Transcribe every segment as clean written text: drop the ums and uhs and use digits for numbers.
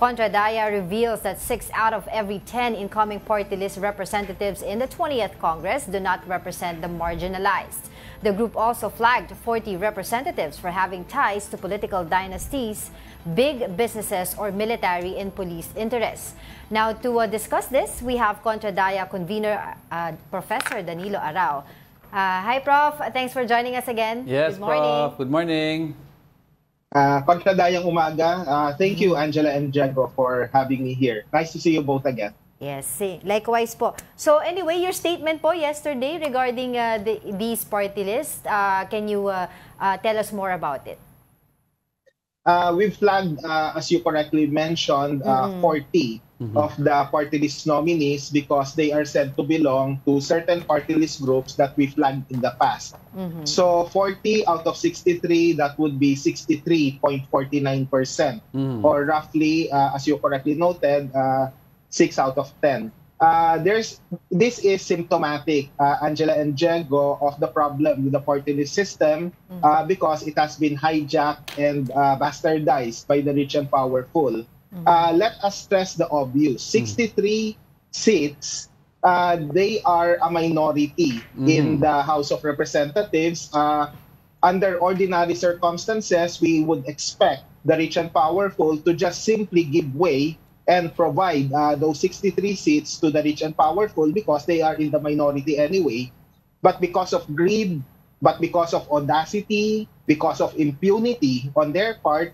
Contradaya reveals that 6 out of every 10 incoming party list representatives in the 20th Congress do not represent the marginalized. The group also flagged 40 representatives for having ties to political dynasties, big businesses, or military and police interests. Now, to discuss this, we have Contradaya convener Professor Danilo Arao. Hi, Prof. Thanks for joining us again. Yes, good morning. Prof. Good morning. Contradayang umaga. Thank you, Angela and Diego, for having me here. Nice to see you both again. Yes, likewise po. So anyway, your statement po yesterday regarding these party lists, can you tell us more about it? We've flagged, as you correctly mentioned, 40 of the party list nominees because they are said to belong to certain party list groups that we flagged in the past. So 40 out of 63, that would be 63.49%, or roughly, as you correctly noted, 6 out of 10. This is symptomatic, Angela and Diego, of the problem with the party list system because it has been hijacked and bastardized by the rich and powerful. Let us stress the obvious. 63 seats, they are a minority in the House of Representatives. Under ordinary circumstances, we would expect the rich and powerful to just simply give way and provide those 63 seats to the rich and powerful because they are in the minority anyway. But because of greed, but because of audacity, because of impunity on their part,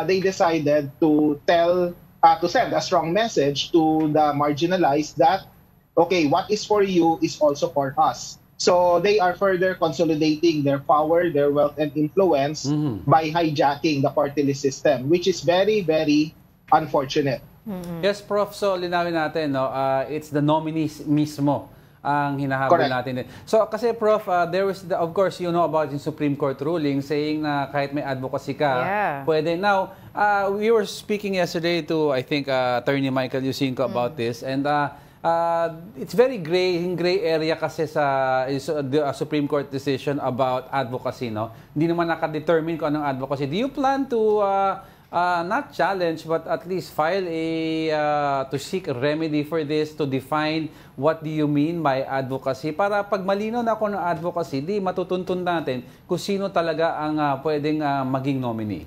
they decided to send a strong message to the marginalized that, okay, what is for you is also for us. So they are further consolidating their power, their wealth, and influence by hijacking the party list system, which is very, very unfortunate. Yes, Prof. So, linawin natin, no? It's the nominees mismo ang hinahabol natin. So, kasi Prof, there was, of course, you know about yung Supreme Court ruling saying na kahit may advocacy ka, pwede. Now, we were speaking yesterday to, I think, Attorney Michael Yusinko about this, and it's very gray area kasi sa Supreme Court decision about advocacy, no? Hindi naman nakadetermine kung anong advocacy. Do you plan to not challenge, but at least file to seek a remedy for this, to define what do you mean by advocacy, para pag malinaw na ako ng advocacy, di matutuntun natin kung sino talaga ang pwedeng maging nominee?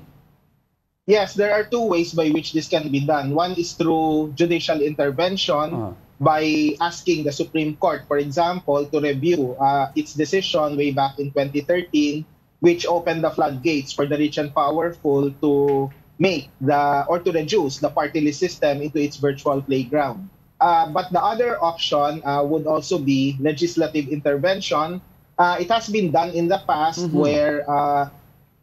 Yes, there are two ways by which this can be done. One is through judicial intervention by asking the Supreme Court, for example, to review its decision way back in 2013, which opened the floodgates for the rich and powerful to make to reduce the party list system into its virtual playground. But the other option would also be legislative intervention. It has been done in the past where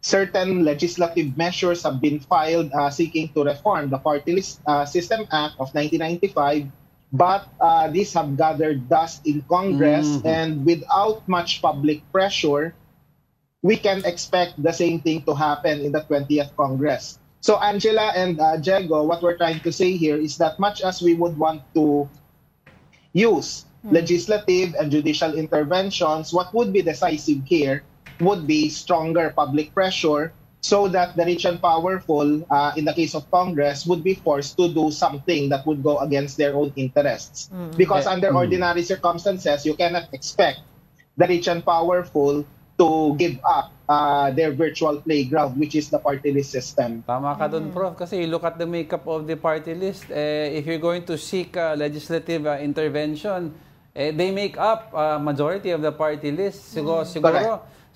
certain legislative measures have been filed seeking to reform the Party List System Act of 1995, but these have gathered dust in Congress, and without much public pressure, we can expect the same thing to happen in the 20th Congress. So, Angela and Diego, what we're trying to say here is that much as we would want to use legislative and judicial interventions, what would be decisive here would be stronger public pressure so that the rich and powerful, in the case of Congress, would be forced to do something that would go against their own interests. Because under ordinary circumstances, you cannot expect the rich and powerful to give up their virtual playground, which is the party list system. Tama ka dun, Prof. Kasi you look at the makeup of the party list, if you're going to seek legislative intervention, they make up majority of the party list. Siguro.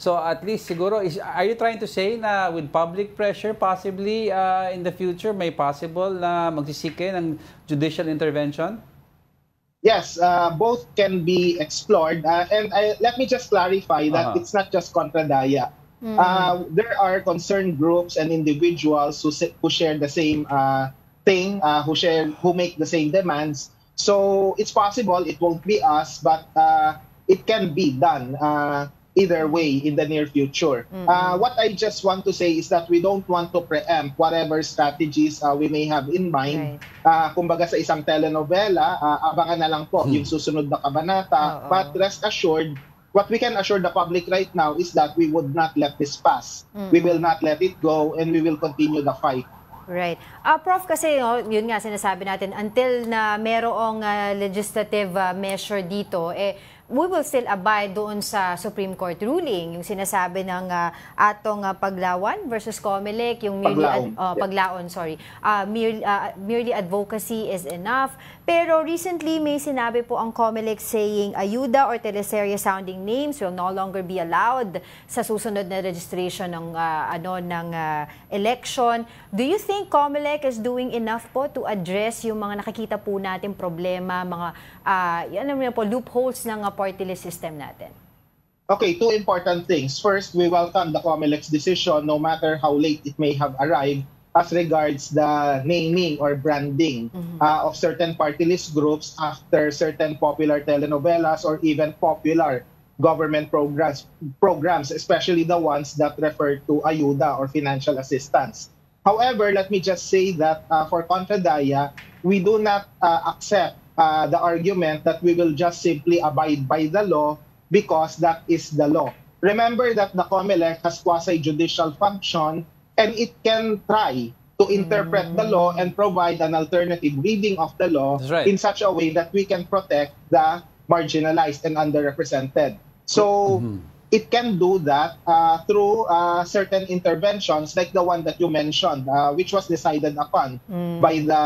So at least siguro, are you trying to say na with public pressure, possibly in the future, may possible na magsisik kayo ng judicial intervention? Yes, both can be explored. And let me just clarify that it's not just Contradaya. There are concerned groups and individuals who share the same thing, who make the same demands. So it's possible it won't be us, but it can be done either way in the near future. What I just want to say is that we don't want to preempt whatever strategies we may have in mind. Kumbaga sa isang telenovela, abangan na lang po yung susunod na kabanata. But rest assured, what we can assure the public right now is that we would not let this pass. We will not let it go, and we will continue the fight. Right. Prof, kasi yun nga sinasabi natin, until na merong legislative measure dito, we will still abide doon sa Supreme Court ruling, yung sinasabi ng atong Paglawan versus Comelec, yung merely advocacy is enough. Pero recently may sinabi po ang Comelec saying ayuda or teleserye sounding names will no longer be allowed sa susunod na registration ng election. Do you think Comelec is doing enough po to address yung mga nakikita po natin problema, mga loopholes ng party list system natin? Okay, two important things. First, we welcome the Comelec's decision, no matter how late it may have arrived, as regards the naming or branding of certain party list groups after certain popular telenovelas or even popular government programs, especially the ones that refer to ayuda or financial assistance. However, let me just say that for Contra Daya, we do not accept the argument that we will just simply abide by the law because that is the law. Remember that the COMELEC has quasi-judicial function and it can try to interpret the law and provide an alternative reading of the law in such a way that we can protect the marginalized and underrepresented. So it can do that through certain interventions like the one that you mentioned, which was decided upon by the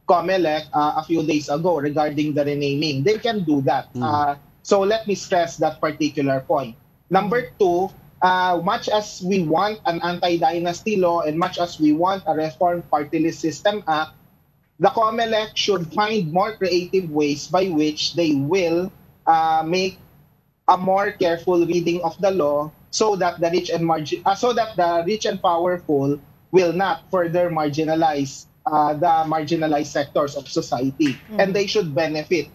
COMELEC a few days ago regarding the renaming. They can do that. So let me stress that particular point. Number two, much as we want an anti-dynasty law and much as we want a reformed party list system act, the COMELEC should find more creative ways by which they will make a more careful reading of the law so that the rich and powerful will not further marginalize the marginalized sectors of society, and they should benefit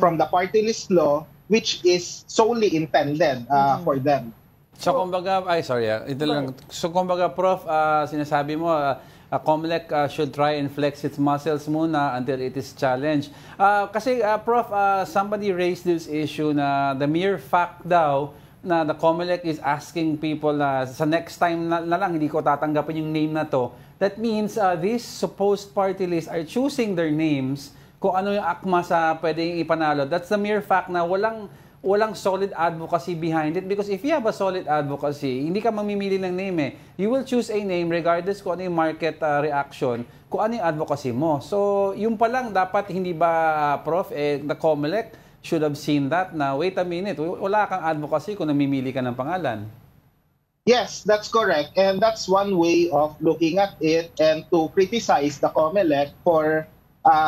from the party list law, which is solely intended for them. So kumbaga, kumbaga Prof, sinasabi mo, COMELEC should try and flex its muscles muna until it is challenged. Kasi Prof, somebody raised this issue na the mere fact daw na the COMELEC is asking people na sa next time na lang hindi ko tatanggapin yung name na to. That means these supposed party lists are choosing their names kung ano yung akma sa pwedeng ipanalo. That's the mere fact na walang solid advocacy behind it, because if you have a solid advocacy, hindi ka mamimili ng name eh. You will choose a name regardless kung ano yung market reaction, kung ano yung advocacy mo. So, yung pa lang dapat hindi ba, Prof, the COMELEC should have seen that na, wait a minute, wala kang advocacy kung namimili ka ng pangalan. Yes, that's correct. And that's one way of looking at it and to criticize the COMELEC for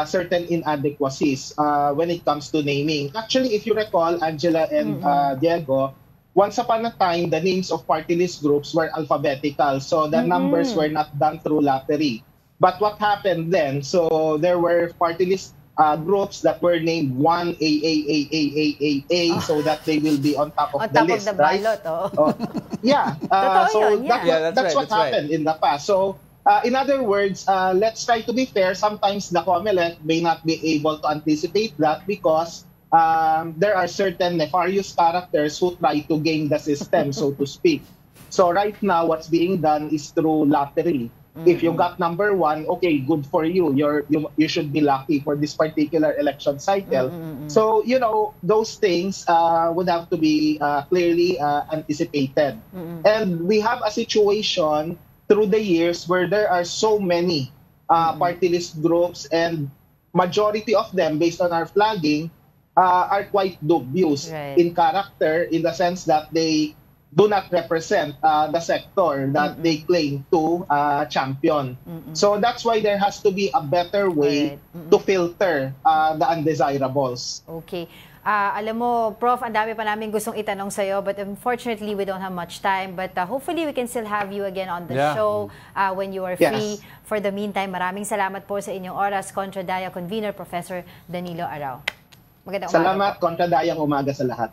certain inadequacies when it comes to naming. Actually, if you recall, Angela and Diego, once upon a time, the names of party list groups were alphabetical. So the numbers were not done through lottery. But what happened then? So there were party list groups that were named 1A, so that they will be on top of the list, of the ballot, yeah. That's what happened in the past. So in other words, let's try to be fair. Sometimes the COMELEC may not be able to anticipate that because there are certain nefarious characters who try to game the system, so to speak. So right now, what's being done is through lottery. If you got number one, okay, good for you. You should be lucky for this particular election cycle. So, you know, those things would have to be clearly anticipated. And we have a situation through the years where there are so many party list groups, and majority of them, based on our flagging, are quite dubious in character, in the sense that they do not represent the sector that they claim to champion. So that's why there has to be a better way to filter the undesirables. Okay. Alam mo, Prof, ang dami pa namin gustong itanong sa'yo, but unfortunately, we don't have much time. But hopefully, we can still have you again on the show when you are free. For the meantime, maraming salamat po sa inyong oras, Contra Daya Convener, Professor Danilo Arao. Magandang umaga. Salamat, Contra Dayang umaga sa lahat.